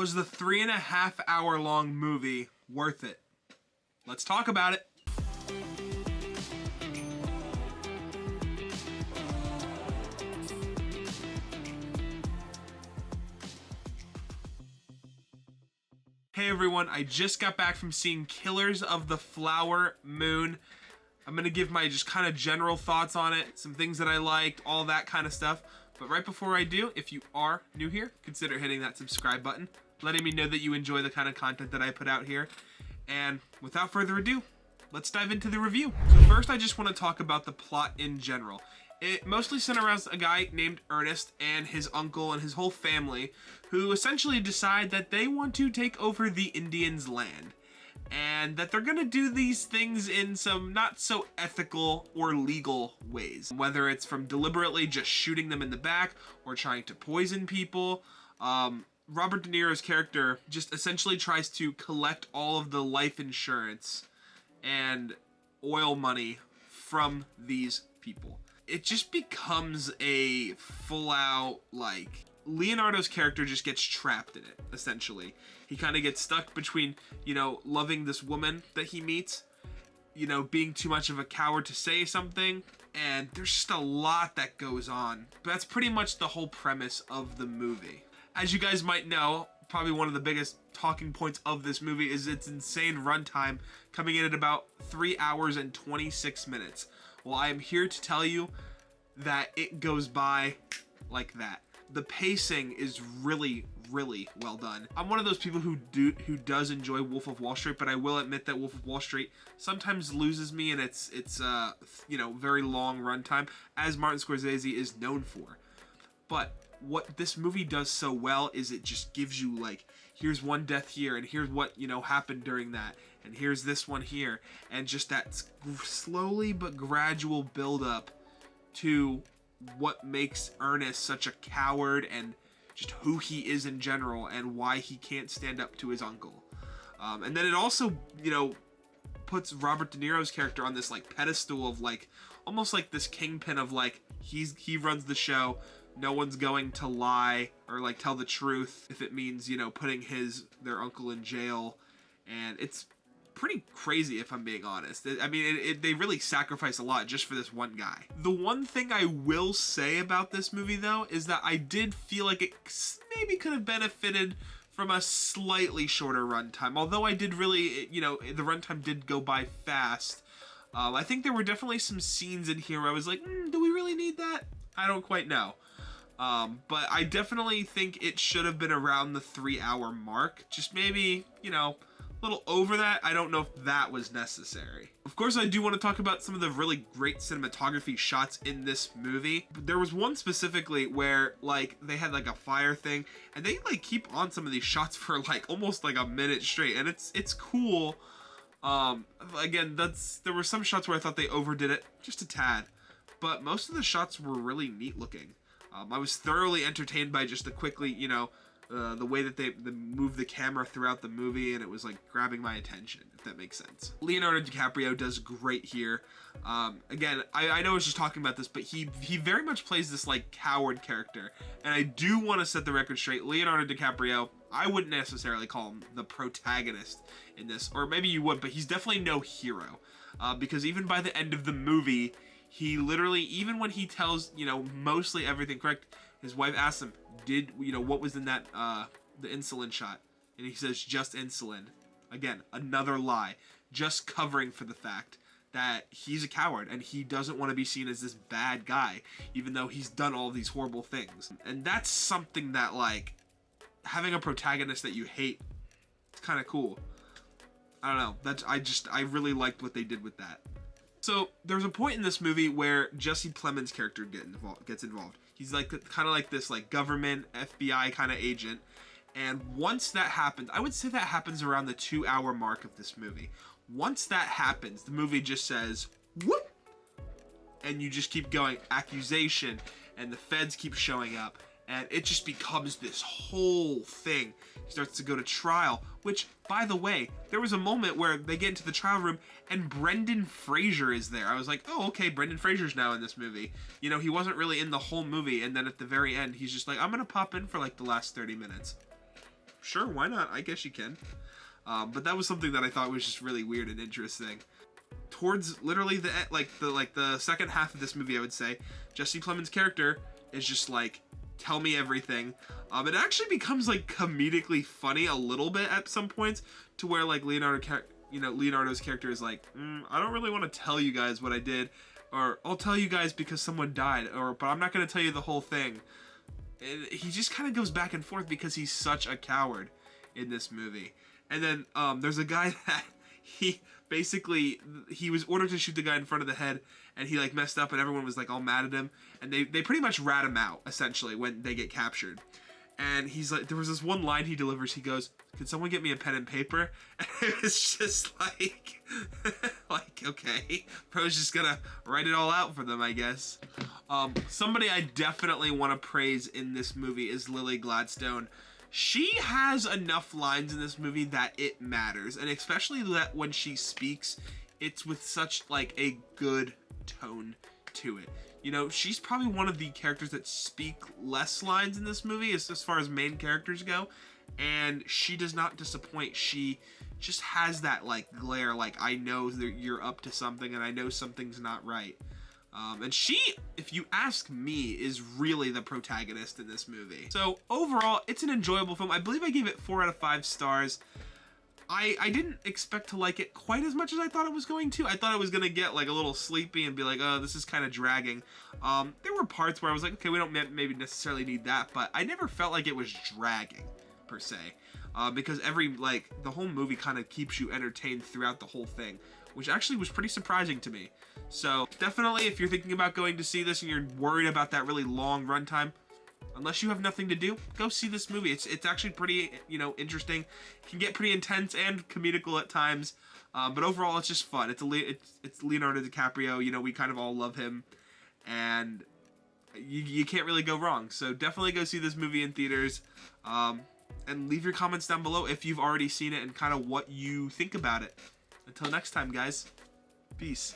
Was the 3.5 hour long movie worth it? Let's talk about it. Hey everyone, I just got back from seeing Killers of the Flower Moon. I'm gonna give my just kind of general thoughts on it, some things that I liked, all that kind of stuff. But right before I do, if you are new here, consider hitting that subscribe button, letting me know that you enjoy the kind of content that I put out here. And without further ado, let's dive into the review. So first, I just want to talk about the plot in general. It mostly centers around a guy named Ernest and his uncle and his whole family, who essentially decide that they want to take over the Indians' land. And that they're gonna do these things in some not so ethical or legal ways. Whether it's from deliberately just shooting them in the back or trying to poison people. Robert De Niro's character just essentially tries to collect all of the life insurance and oil money from these people. It just becomes a full-out, like, Leonardo's character just gets trapped in it, essentially. He kind of gets stuck between, you know, loving this woman that he meets, you know, being too much of a coward to say something, and there's just a lot that goes on. But that's pretty much the whole premise of the movie. As you guys might know, probably one of the biggest talking points of this movie is its insane runtime, coming in at about 3 hours and 26 minutes. Well, I am here to tell you that it goes by like that. The pacing is really, really well done. I'm one of those people who does enjoy Wolf of Wall Street, but I will admit that Wolf of Wall Street sometimes loses me in its you know, very long runtime, as Martin Scorsese is known for. But what this movie does so well is it just gives you, like, here's one death here, and here's what, you know, happened during that, and here's this one here, and just that slowly but gradual build up to what makes Ernest such a coward and just who he is in general and why he can't stand up to his uncle. And then it also, you know, puts Robert De Niro's character on this, like, pedestal of, like, almost like this kingpin of, like, he runs the show. No one's going to lie or, like, tell the truth if it means, you know, putting their uncle in jail. And it's pretty crazy, if I'm being honest. I mean, they really sacrifice a lot just for this one guy. The one thing I will say about this movie, though, is that I did feel like it maybe could have benefited from a slightly shorter runtime. Although I did really, you know, the runtime did go by fast. I think there were definitely some scenes in here where I was like, do we really need that? I don't quite know. But I definitely think it should have been around the 3 hour mark. Just maybe, you know, a little over that. I don't know if that was necessary. Of course, I do want to talk about some of the really great cinematography shots in this movie. There was one specifically where, like, they had, like, a fire thing, and they, like, keep on some of these shots for, like, almost, like, a minute straight, and it's cool. Again, there were some shots where I thought they overdid it just a tad, but most of the shots were really neat looking. I was thoroughly entertained by just the quickly, you know, the way that they move the camera throughout the movie, and it was, like, grabbing my attention, if that makes sense. Leonardo DiCaprio does great here. Again, I know I was just talking about this, but he very much plays this, like, coward character, and I do want to set the record straight. Leonardo DiCaprio, I wouldn't necessarily call him the protagonist in this, or maybe you would, but he's definitely no hero, because even by the end of the movie, he literally, even when he tells, you know, mostly everything correct, his wife asks him, you know, what was in that, the insulin shot? And he says, just insulin. Again, another lie. Just covering for the fact that he's a coward and he doesn't want to be seen as this bad guy, even though he's done all these horrible things. And that's something that, like, having a protagonist that you hate, it's kind of cool. I don't know. I really liked what they did with that. So there's a point in this movie where Jesse Plemons' character gets involved. He's like kind of like this, like, government FBI kind of agent. And once that happens, I would say that happens around the 2 hour mark of this movie. Once that happens, the movie just says, whoop! And you just keep going, accusation, and the feds keep showing up. And it just becomes this whole thing. He starts to go to trial, which, by the way, there was a moment where they get into the trial room and Brendan Fraser is there. I was like, oh, okay, Brendan Fraser's now in this movie. You know, he wasn't really in the whole movie, and then at the very end, he's just like, I'm gonna pop in for, like, the last 30 minutes. sure, why not? I guess you can. But that was something that I thought was just really weird and interesting. Towards literally the second half of this movie, I would say, Jesse Plemons' character is just like, tell me everything. It actually becomes like comedically funny a little bit at some points, to where like Leonardo's character is like, I don't really want to tell you guys what I did, or I'll tell you guys because someone died, but I'm not going to tell you the whole thing. And he just kind of goes back and forth because he's such a coward in this movie. And then there's a guy that he was ordered to shoot the guy in front of the head, and he like messed up, and everyone was like all mad at him, and they pretty much rat him out essentially when they get captured. And he's like, there was this one line he delivers. He goes, "Can someone get me a pen and paper?" And it's just like, like, okay, bro's just gonna write it all out for them, I guess. Somebody I definitely want to praise in this movie is Lily Gladstone. She has enough lines in this movie that it matters, and especially that when she speaks, it's with such like a good tone to it. You know, she's probably one of the characters that speak less lines in this movie as far as main characters go, and she does not disappoint. She just has that like glare, like, I know that you're up to something and I know something's not right. And she, if you ask me, is really the protagonist in this movie. So overall, it's an enjoyable film. I believe I gave it 4 out of 5 stars. I didn't expect to like it quite as much as I thought it was going to. I thought I was going to get like a little sleepy and be like, oh, this is kind of dragging. There were parts where I was like, okay, we don't maybe necessarily need that, but I never felt like it was dragging per se. Because the whole movie kind of keeps you entertained throughout the whole thing, which actually was pretty surprising to me. So definitely, if you're thinking about going to see this and you're worried about that really long runtime, unless you have nothing to do, go see this movie. It's actually pretty, interesting. It can get pretty intense and comical at times, but overall, it's just fun. It's Leonardo DiCaprio. We kind of all love him, and you can't really go wrong. So definitely go see this movie in theaters, and leave your comments down below if you've already seen it and kind of what you think about it. Until next time, guys. Peace.